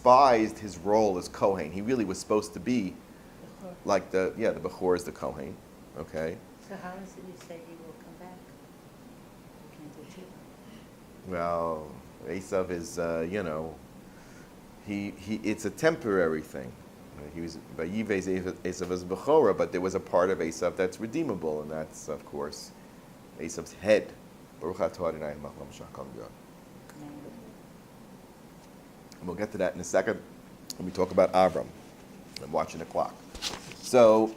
despised his role as Kohen. He really was supposed to be Bechor. like the Bechor is the Kohen. Okay. So how is it you say he will come back? You can't do tshuva. Well, Esav is, it's a temporary thing. He was Vayivez Esav as Bechorah, but there was a part of Esav that's redeemable, and that's, of course, Esav's head. Baruch atah Adonai Malcham Shacham Yod. And we'll get to that in a second when we talk about Avram. I'm watching the clock. So,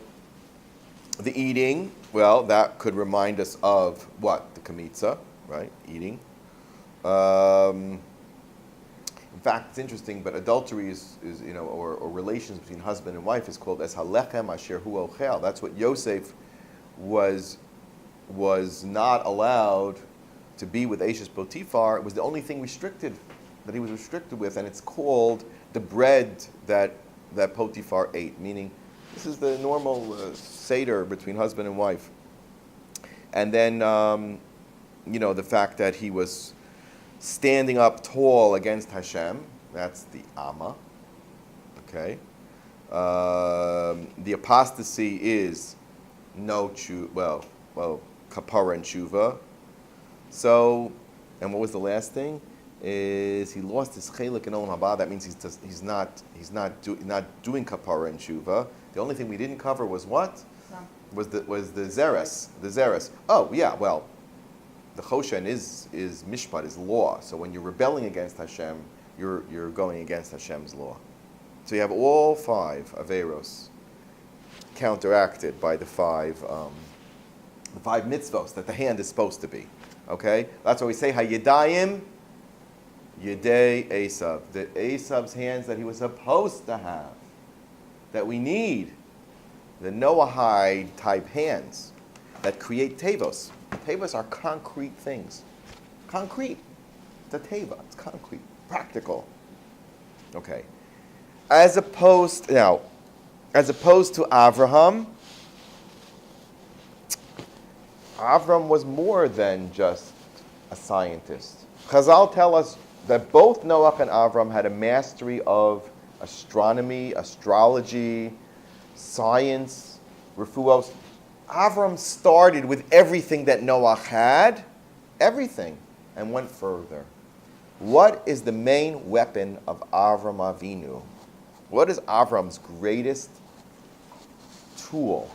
the eating, well, that could remind us of what? The Kmitza, right? Eating. In fact, it's interesting, but adultery is or relations between husband and wife is called as halechem asher hu ochel. That's what Yosef was not allowed to be with Ashes Potiphar. It was the only thing restricted, that he was restricted with, and it's called the bread that Potiphar ate, meaning this is the normal seder between husband and wife. And then, the fact that he was standing up tall against Hashem, that's the Amma. Okay. The apostasy is no kapara and tshuva. So, and what was the last thing? Is he lost his chelik in olam haba? That means he's not doing kapara and tshuva. The only thing we didn't cover was what? Was the zeres. The zeres. Oh yeah, well, the choshen is mishpat, is law. So when you're rebelling against Hashem, you're going against Hashem's law. So you have all 5 averos counteracted by the five mitzvos that the hand is supposed to be. Okay, that's why we say hayedayim yedei Esav, that Esav's hands that he was supposed to have, that we need, the Noahide type hands that create tevos. Tevos are concrete things. Concrete. It's a teva. It's concrete. Practical. Okay. As opposed to Avrohom, Avram was more than just a scientist. Chazal tell us that both Noach and Avram had a mastery of astronomy, astrology, science, refuos. Avram started with everything that Noach had, everything, and went further. What is the main weapon of Avram Avinu? What is Avram's greatest tool?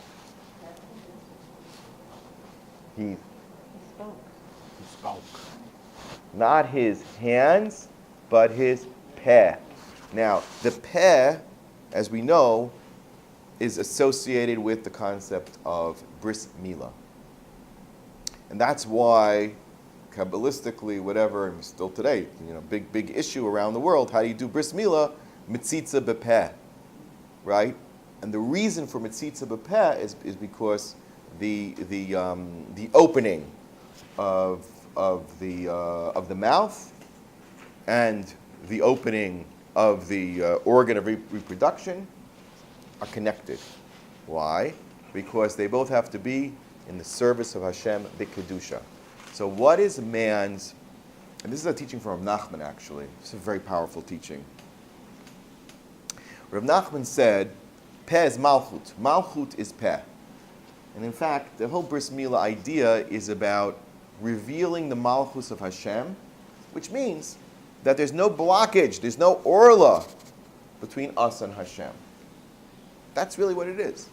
He spoke. Not his hands, but his peh. Now, the peh, as we know, is associated with the concept of bris milah. And that's why, Kabbalistically, whatever, and still today, big issue around the world, how do you do bris milah? Mitzitza bepeh, right? And the reason for mitzitza bepeh is because the opening of the mouth and the opening of the organ of reproduction are connected. Why? Because they both have to be in the service of Hashem b'kedusha. So what is man's, and this is a teaching from Rav Nachman actually, it's a very powerful teaching. Rav Nachman said, Peh is Malchut. Malchut is Peh. And in fact, the whole Bris Milah idea is about revealing the Malchus of Hashem, which means that there's no blockage, there's no orla between us and Hashem. That's really what it is.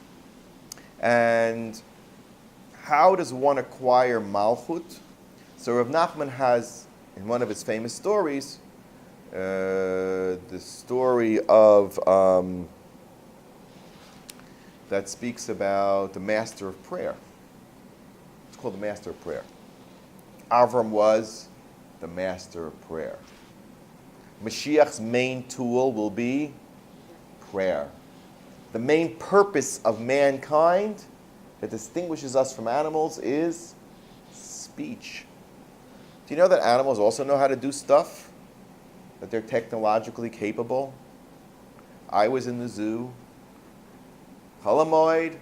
And how does one acquire Malchut? So Rav Nachman has, in one of his famous stories, the story of that speaks about the master of prayer. It's called the master of prayer. Avram was the master of prayer. Mashiach's main tool will be prayer. The main purpose of mankind that distinguishes us from animals is speech. Do you know that animals also know how to do stuff? That they're technologically capable? I was in the zoo, Holomoid,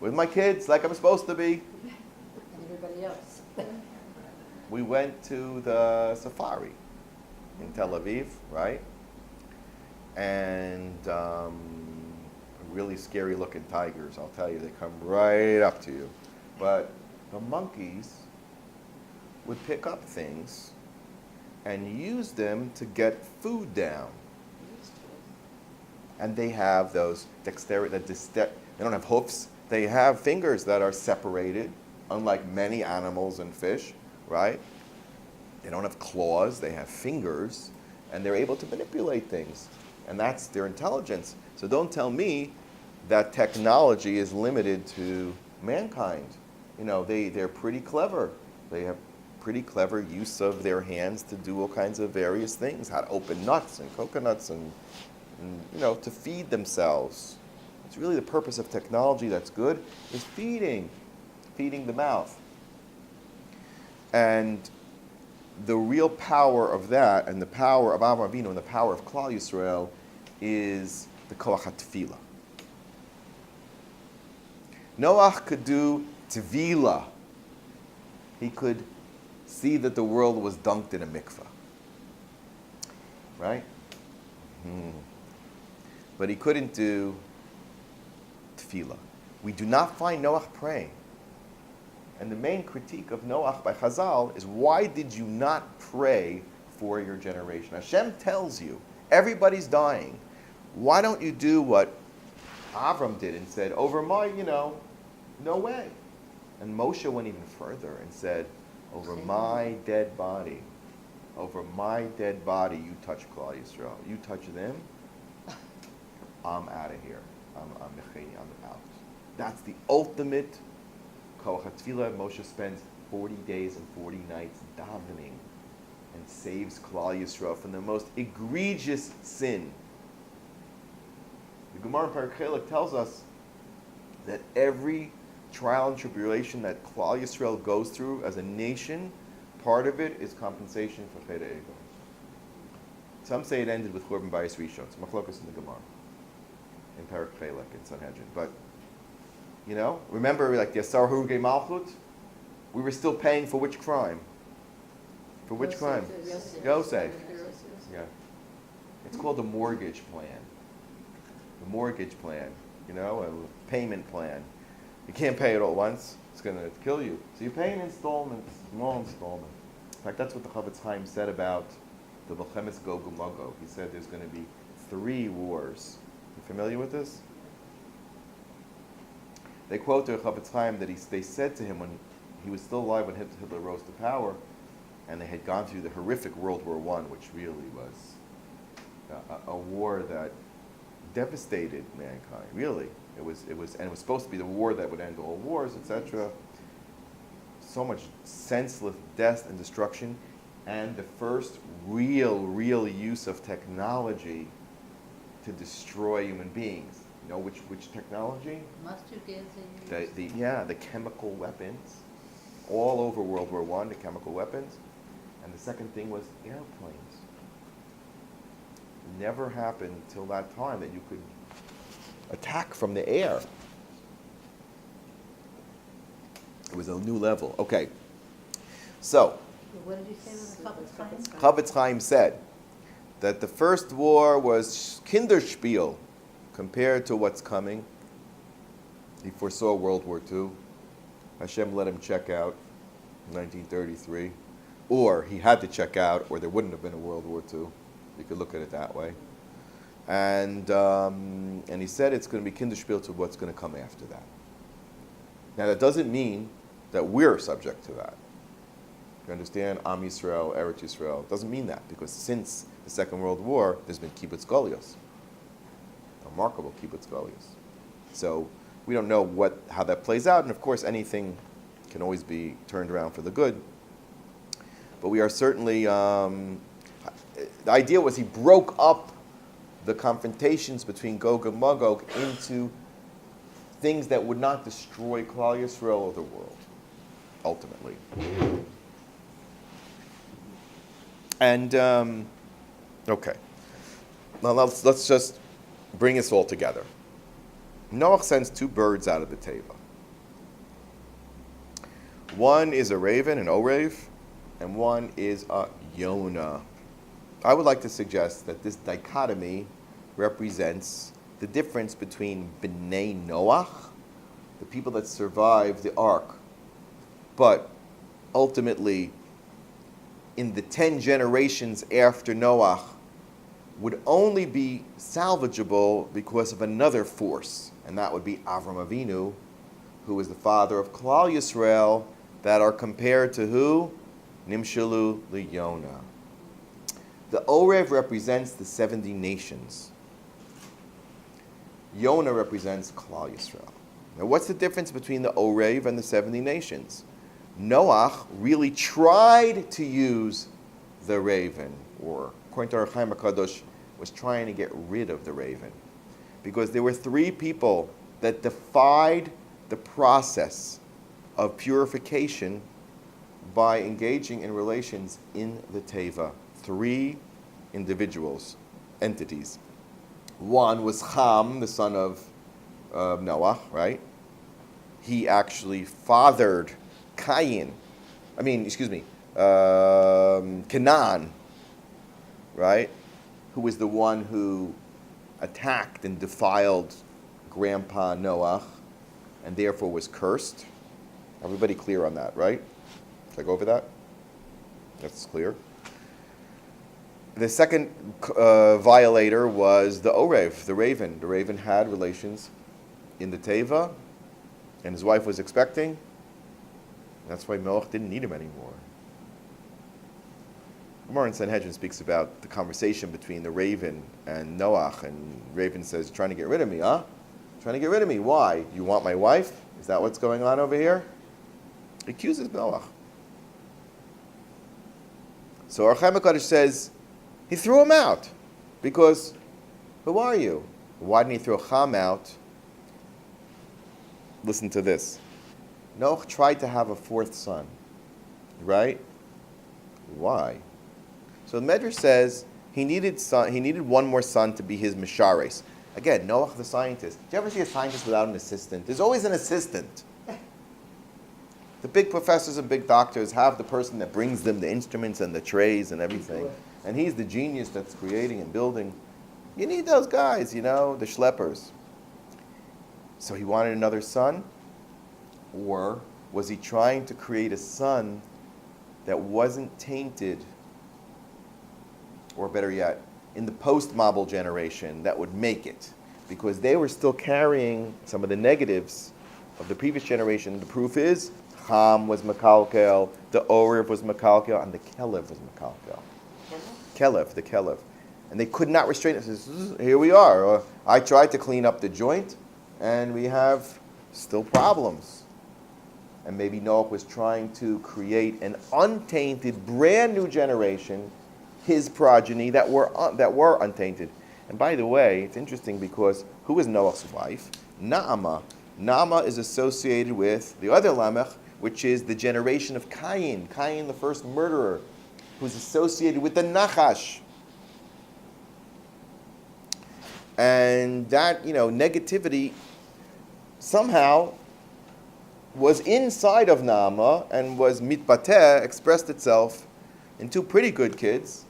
with my kids like I'm supposed to be. And everybody else. We went to the safari in Tel Aviv, right? and really scary looking tigers. I'll tell you, they come right up to you. But the monkeys would pick up things and use them to get food down. And they have those dexterity, they don't have hoofs, they have fingers that are separated, unlike many animals and fish, right? They don't have claws, they have fingers, and they're able to manipulate things. And that's their intelligence. So don't tell me that technology is limited to mankind. You know, they're pretty clever. They have pretty clever use of their hands to do all kinds of various things, how to open nuts and coconuts and you know, to feed themselves. It's really the purpose of technology that's good, is feeding the mouth. And the real power of that, and the power of Avrohom Avinu, and the power of Klal Yisrael, is the koach hatefillah. Noach could do tefillah. He could see that the world was dunked in a mikveh. Right? But he couldn't do tefillah. We do not find Noach praying. And the main critique of Noach by Chazal is, why did you not pray for your generation? Hashem tells you, everybody's dying. Why don't you do what Avram did and said, over my, no way. And Moshe went even further and said, over my dead body, you touch Klal Yisrael. You touch them, I'm out of here. I'm out. That's the ultimate koach hatefillah. Moshe spends 40 days and 40 nights davening and saves Klal Yisrael from the most egregious sin. The Gemara in Perek Chelek tells us that every trial and tribulation that Klal Yisrael goes through as a nation, part of it is compensation for Cheder Ego. Some say it ended with Churban Bayis Rishon. It's machlokas in the Gemara, in Perek Chelek, in Sanhedrin. But, remember, like the Asar Hurugei Malchut? We were still paying for which crime? For which crime? Yosef. Yeah. It's called a mortgage plan. The mortgage plan, a payment plan. You can't pay it all at once. It's going to kill you. So you pay in installments, small installment. In fact, that's what the Chavetz Chaim said about the Milchemes Gog uMagog. He said there's going to be 3 wars. You familiar with this? They quote the Chavetz Chaim that they said to him when he was still alive when Hitler rose to power, and they had gone through the horrific World War I, which really was a war that devastated mankind. Really, it was supposed to be the war that would end all wars, etc. So much senseless death and destruction, and the first real use of technology to destroy human beings. You know which technology? Mustard gas. The chemical weapons, all over World War I, the chemical weapons, and the second thing was airplanes. Never happened till that time that you could attack from the air. It was a new level. Okay, so What did you say was the Chavetz Chaim? Chavetz Chaim said that the first war was Kinderspiel compared to what's coming. He foresaw World War II. Hashem let him check out in 1933. Or he had to check out, or there wouldn't have been a World War II. You could look at it that way. And he said it's going to be Kinderspiel to what's going to come after that. Now that doesn't mean that we're subject to that. You understand? Am Yisrael, Eretz Yisrael. It doesn't mean that, because since the Second World War, there's been kibbutz golios. A remarkable kibbutz golios. So we don't know how that plays out, and of course anything can always be turned around for the good. But we are certainly, the idea was he broke up the confrontations between Gog and Magog into things that would not destroy Klal Yisrael or the world, ultimately. And, okay. Now let's just bring this all together. Noach sends 2 birds out of the teva. One is a raven, an orev, and one is a Yona. I would like to suggest that this dichotomy represents the difference between Bnei Noach, the people that survived the ark, but ultimately in the 10 generations after Noach would only be salvageable because of another force, and that would be Avrohom Avinu, who is the father of Klal Yisrael, that are compared to who? Nimshalu Yona. The Orev represents the 70 nations. Yona represents Klal Yisrael. Now what's the difference between the Orev and the 70 nations? Noach really tried to use the raven, or according to our Chaim HaKadosh, was trying to get rid of the raven. Because there were 3 people that defied the process of purification by engaging in relations in the Teva. 3 individuals, entities. One was Ham, the son of Noach, right? He actually fathered Canaan, right? Who was the one who attacked and defiled Grandpa Noach, and therefore was cursed. Everybody clear on that, right? Should I go over that? That's clear. The second violator was the Orev, the raven. The raven had relations in the Teva, and his wife was expecting. That's why Noach didn't need him anymore. Gemara in Sanhedrin speaks about the conversation between the raven and Noach, and Raven says, "Trying to get rid of me, huh? Trying to get rid of me? Why? You want my wife? Is that what's going on over here?" He accuses Noach. So our Chaim HaKadosh says, he threw him out, because who are you? Why didn't he throw Ham out? Listen to this. Noach tried to have a 4th son, right? Why? So the Medrash says he needed one more son to be his Mishares. Again, Noach the scientist. Do you ever see a scientist without an assistant? There's always an assistant. The big professors and big doctors have the person that brings them the instruments and the trays and everything. And he's the genius that's creating and building. You need those guys, the schleppers. So he wanted another son? Or was he trying to create a son that wasn't tainted, or better yet, in the post-Mabul generation that would make it? Because they were still carrying some of the negatives of the previous generation. The proof is, Ham was Mekalkel, the Orev was Mekalkel, and the Kelev was Mekalkel. The Kelev. And they could not restrain it. Here we are. I tried to clean up the joint, and we have still problems. And maybe Noach was trying to create an untainted, brand new generation, his progeny, that were untainted. And by the way, it's interesting because who is Noach's wife? Naamah. Naamah is associated with the other Lamech, which is the generation of Cain. Cain, the first murderer, who's associated with the Nachash. And that, negativity somehow was inside of Naamah and was mitbateh, expressed itself in 2 pretty good kids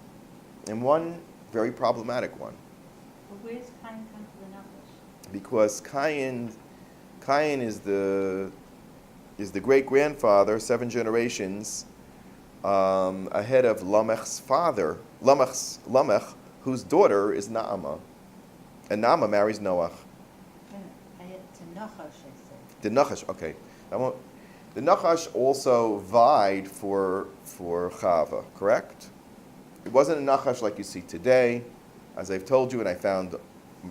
and 1 very problematic one. But where does Cain come to the Nachash? Because Cain is the great grandfather, 7 generations ahead of Lamech's father, Lamech, whose daughter is Naamah, and Naamah marries Noach. To Nachash, I said. The Nachash, okay. The Nachash also vied for Chava, correct? It wasn't a Nachash like you see today. As I've told you, and I found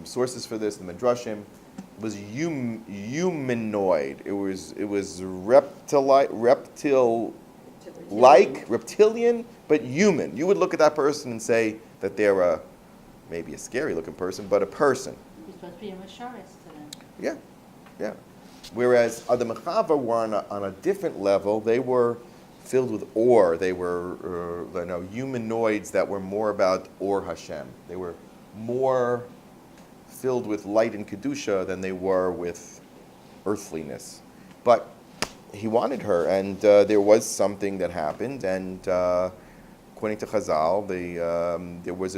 sources for this, the Midrashim, it was humanoid. It was reptilian, but human. You would look at that person and say that they're maybe a scary-looking person, but a person. You're supposed to be a Masharis to them. Yeah. Whereas other Mechava were on a different level. They were filled with Or. They were humanoids that were more about Or Hashem. They were more filled with light and Kedusha than they were with earthliness. But he wanted her, and there was something that happened, and according to Chazal, there was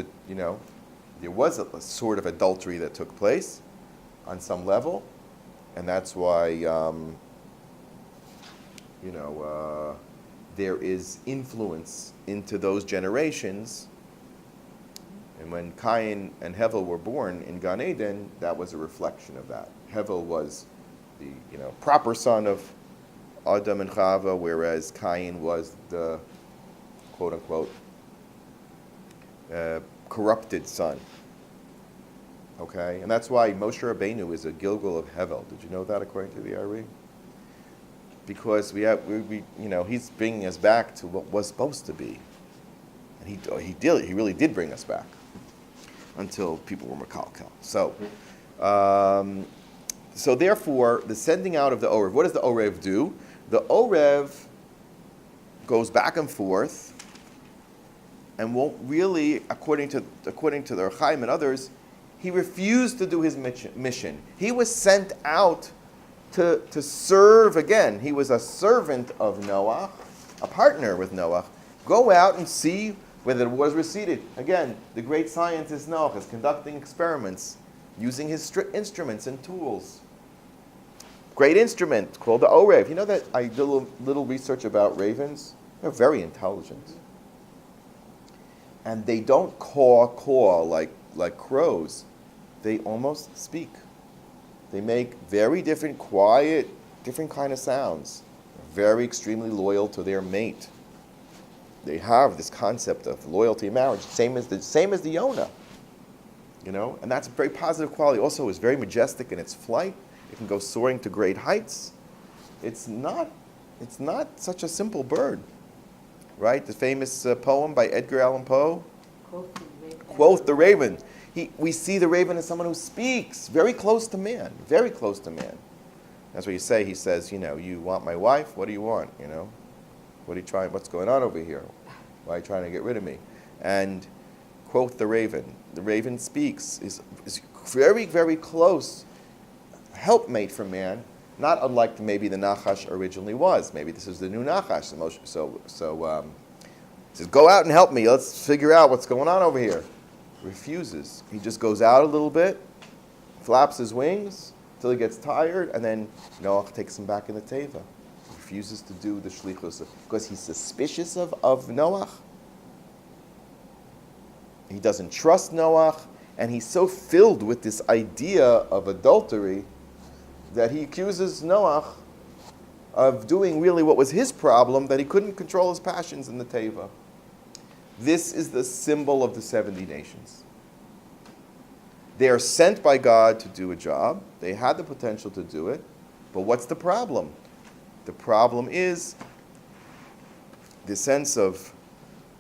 there was a sort of adultery that took place on some level, and that's why there is influence into those generations. And when Cain and Hevel were born in Gan Eden, that was a reflection of that. Hevel was the proper son of Adam and Chava, whereas Cain was the quote unquote corrupted son. Okay, and that's why Moshe Rabbeinu is a Gilgal of Hevel. Did you know that according to the Ari? Because he's bringing us back to what was supposed to be, and he really did bring us back until people were makalkal. So therefore, the sending out of the Orev. What does the Orev do? The Orev goes back and forth, and won't really, according to the Chaim and others, he refused to do his mission. He was sent out to serve again. He was a servant of Noach, a partner with Noach. Go out and see whether the water was receded. Again, the great scientist Noach is conducting experiments using his instruments and tools. Great instrument called the Orev. You know that I did a little research about ravens? They're very intelligent. And they don't caw like crows. They almost speak. They make very different, quiet, different kind of sounds. They're very extremely loyal to their mate. They have this concept of loyalty in marriage, same as the Yona. And that's a very positive quality. Also, it's very majestic in its flight. It can go soaring to great heights. It's not such a simple bird, right? The famous poem by Edgar Allan Poe, Quoth the Raven. We see the raven as someone who speaks, very close to man, very close to man. That's what you say. He says, you want my wife? What do you want? What are you trying? What's going on over here? Why are you trying to get rid of me? And quoth the raven. The raven speaks, is very, very close helpmate for man, not unlike maybe the Nachash originally was. Maybe this is the new Nachash. So he says, go out and help me. Let's figure out what's going on over here. Refuses. He just goes out a little bit, flaps his wings until he gets tired, and then Noach takes him back in the teva. Refuses to do the shlichus because he's suspicious of Noach. He doesn't trust Noach, and he's so filled with this idea of adultery that he accuses Noach of doing really what was his problem, that he couldn't control his passions in the teva. This is the symbol of the 70 nations. They are sent by God to do a job. They had the potential to do it. But what's the problem? The problem is the sense of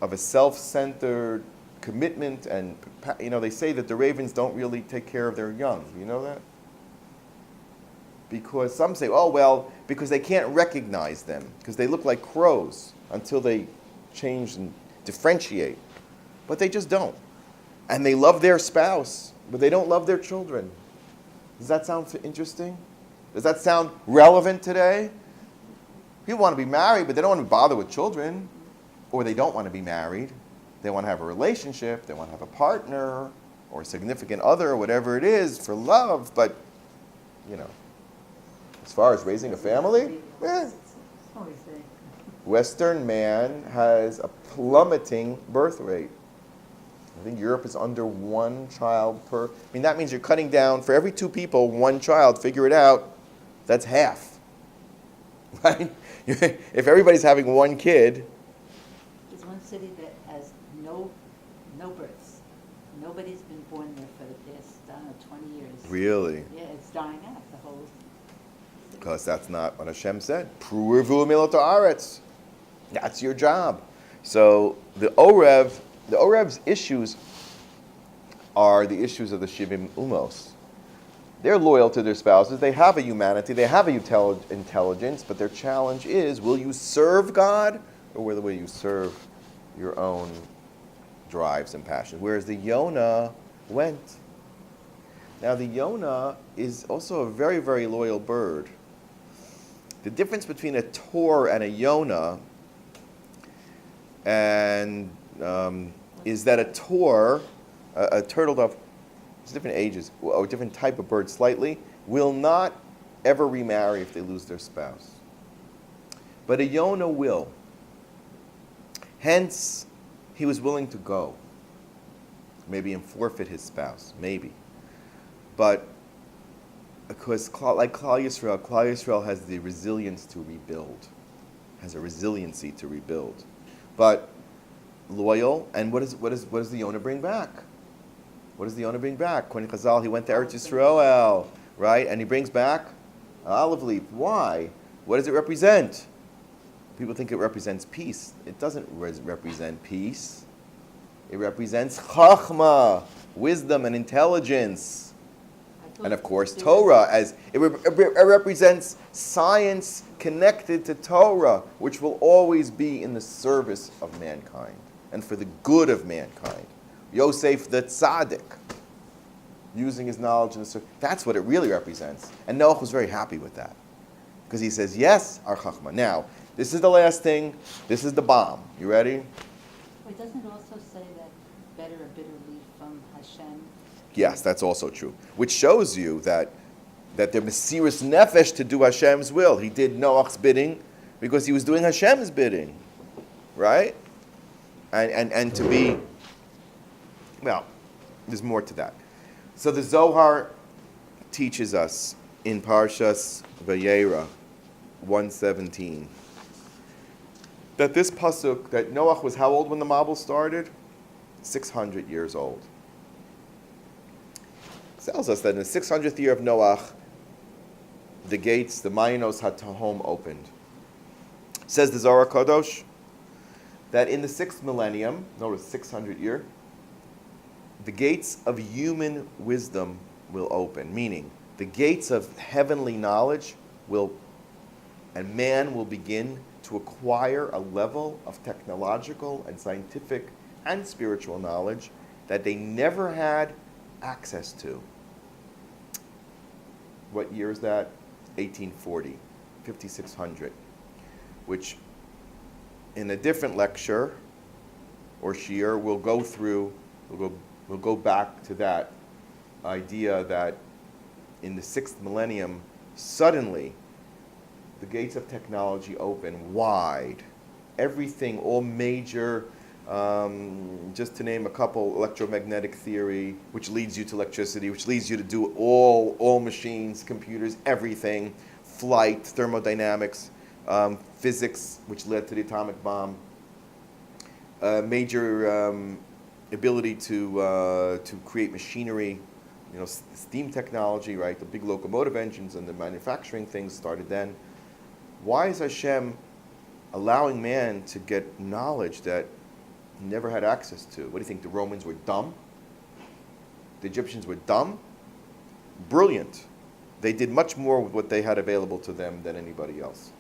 a self-centered commitment, and they say that the ravens don't really take care of their young. You know that? Because some say, because they can't recognize them, because they look like crows until they change and differentiate. But they just don't. And they love their spouse, but they don't love their children. Does that sound interesting? Does that sound relevant today? People want to be married, but they don't want to bother with children. Or they don't want to be married. They want to have a relationship. They want to have a partner or a significant other or whatever it is for love. But, as far as raising a family, Western man has a plummeting birth rate. I think Europe is under one child per. That means you're cutting down, for every two people, one child. Figure it out. That's half. Right? If everybody's having one kid. There's one city that has no births. Nobody's been born there for the past 20 years. Really? Yeah, it's dying out, the whole city. Because that's not what Hashem said. Pruvu milot haaretz. That's your job. So the Orev's issues are the issues of the Shivim Umos. They're loyal to their spouses. They have a humanity. They have a intelligence. But their challenge is, will you serve God, or will you serve your own drives and passions? Whereas the Yona went. Now the Yona is also a very, very loyal bird. The difference between a Tor and a Yona is that a Tor a turtle dove, it's different ages, or different type of bird slightly, will not ever remarry if they lose their spouse. But a Yona will. Hence, he was willing to go. Maybe and forfeit his spouse, maybe. But because like Klal Yisrael has the resilience to rebuild, has a resiliency to rebuild. But loyal, and what does the Yona bring back? What does the Yona bring back? When Chazal, he went to Eretz Yisrael, right? And he brings back an olive leaf. Why? What does it represent? People think it represents peace. It doesn't represent peace. It represents chachma, wisdom and intelligence. And of course, Torah, as it represents science connected to Torah, which will always be in the service of mankind and for the good of mankind. Yosef the tzaddik, using his knowledge in the service. That's what it really represents. And Noach was very happy with that. Because he says, yes, our chachma. Now, this is the last thing. This is the bomb. You ready? Wait, doesn't it also say that better a bitter leaf from Hashem? Yes, that's also true. Which shows you that the Mesiras Nefesh to do Hashem's will. He did Noach's bidding because he was doing Hashem's bidding. Right? And to be, well, there's more to that. So the Zohar teaches us in Parshas Vayera 117 that this pasuk, that Noach was how old when the Mabul started? 600 years old. It tells us that in the 600th year of Noach, the gates, the Mayanos HaTahom opened. Says the Zohar Kadosh that in the 6th millennium, notice 600 year, the gates of human wisdom will open, meaning the gates of heavenly knowledge will, and man will begin to acquire a level of technological and scientific and spiritual knowledge that they never had access to. What year is that? 1840, 5600, which in a different lecture or shiur we'll go back to that idea that in the 6th millennium, suddenly the gates of technology open wide. Everything, all major, just to name a couple, electromagnetic theory, which leads you to electricity, which leads you to do all machines, computers, everything, flight, thermodynamics, physics, which led to the atomic bomb, major ability to create machinery, steam technology, right? The big locomotive engines and the manufacturing things started then. Why is Hashem allowing man to get knowledge that he never had access to? What do you think? The Romans were dumb? The Egyptians were dumb? Brilliant. They did much more with what they had available to them than anybody else.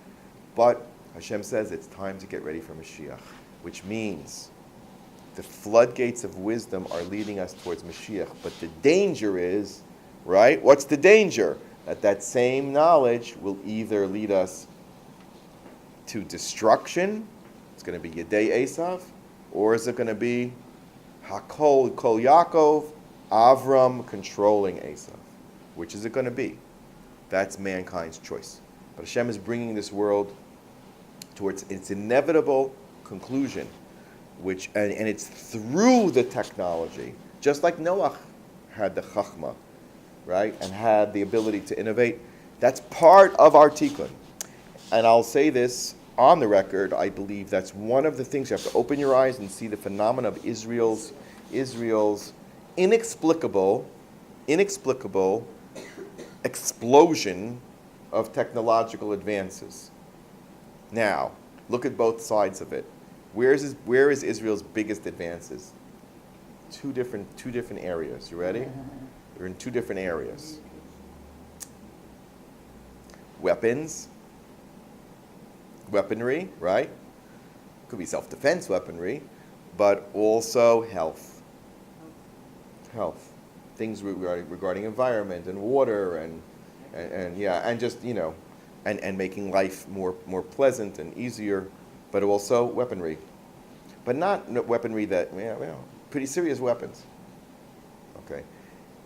But Hashem says it's time to get ready for Mashiach, which means the floodgates of wisdom are leading us towards Mashiach. But the danger is, right? What's the danger? That same knowledge will either lead us to destruction, it's going to be Yedei Esav, or is it going to be Hakol Kol Yaakov, Avram controlling Esav? Which is it going to be? That's mankind's choice. But Hashem is bringing this world towards its inevitable conclusion, and it's through the technology, just like Noach had the Chachma, right, and had the ability to innovate. That's part of our tikkun. And I'll say this on the record, I believe that's one of the things you have to open your eyes and see the phenomena of Israel's inexplicable explosion of technological advances. Now, look at both sides of it. Where is Israel's biggest advances? Two different areas. You ready? They're in two different areas. Weaponry, right? Could be self-defense weaponry, but also health. Things regarding environment and water and just, and making life more pleasant and easier, but also weaponry. But not weaponry that, pretty serious weapons. Okay,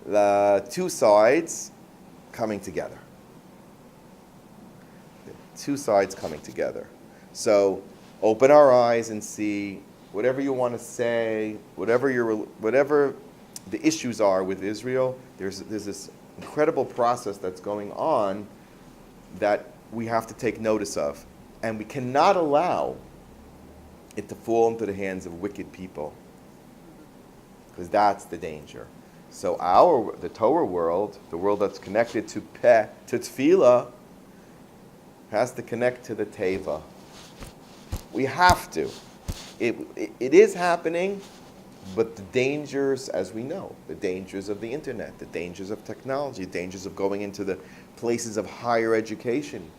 the two sides coming together. Two sides coming together. So open our eyes and see whatever you want to say, whatever the issues are with Israel. There's this incredible process that's going on that we have to take notice of, and we cannot allow it to fall into the hands of wicked people, because that's the danger. So the Torah world, the world that's connected to tefillah, has to connect to the teva. We have to. It is happening, but the dangers, as we know, the dangers of the internet, the dangers of technology, the dangers of going into the places of higher education,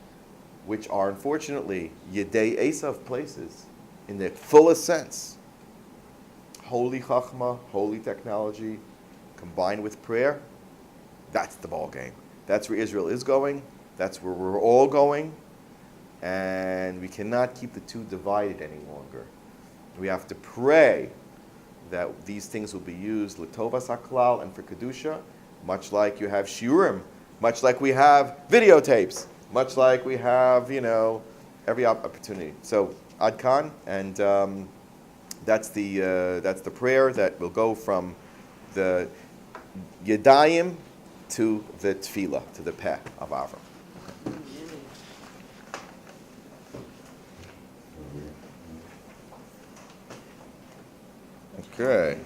which are unfortunately Yedei Esav places in the fullest sense. Holy chachma, holy technology, combined with prayer, that's the ball game. That's where Israel is going. That's where we're all going. And we cannot keep the two divided any longer. We have to pray that these things will be used l'tovas haklal and for kedusha, much like you have shiurim, much like we have videotapes, much like we have, every opportunity. So ad kan, and that's the prayer that will go from the yadayim to the tefillah, to the peh of Avrohom. Okay.